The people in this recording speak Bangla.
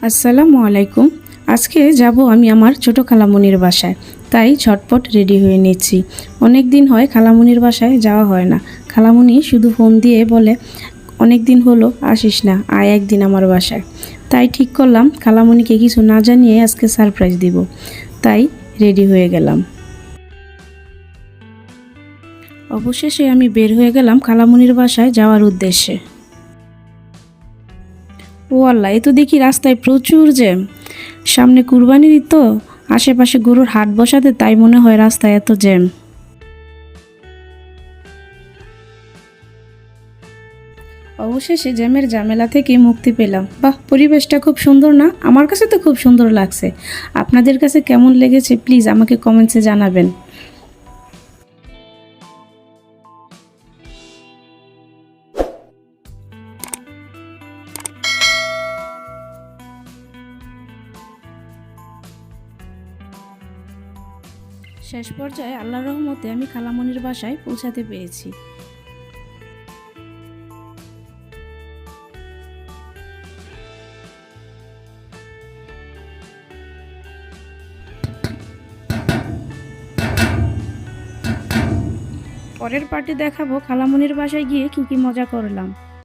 আসসালামু আলাইকুম। আজকে যাব আমি আমার ছোট খালামণির বাসায়, তাই ঝটপট রেডি হয়ে নিচ্ছি। অনেক দিন হয় খালামণির বাসায় যাওয়া হয় না। খালামণি শুধু ফোন দিয়ে বলে, অনেক দিন হলো আসিস না, আয় একদিন আমার বাসায়। তাই ঠিক করলাম খালামণিকে কিছু না জানিয়ে আজকে সারপ্রাইজ দিব। তাই রেডি হয়ে গেলাম। অবশেষে আমি বের হয়ে গেলাম খালামণির বাসায় যাওয়ার উদ্দেশ্যে। ও আল্লাহ, এ তো দেখি রাস্তায় প্রচুর জ্যাম। সামনে কুরবানির ঈদ তো, আশেপাশে গরুর হাট বসাতে, তাই মনে হয় রাস্তায় এত জ্যাম। অবশেষে জ্যামের ঝামেলা থেকে মুক্তি পেলাম। বাহ, পরিবেশটা খুব সুন্দর না? আমার কাছে তো খুব সুন্দর লাগছে। আপনাদের কাছে কেমন লেগেছে প্লিজ আমাকে কমেন্টসে জানাবেন। শেষ পর্যায়ে আল্লাহর রহমতে আমি খালামণির বাসায় পৌঁছাতে পেরেছি। পরের পার্টি দেখাবো খালামণির বাসায় গিয়ে কি কি মজা করলাম।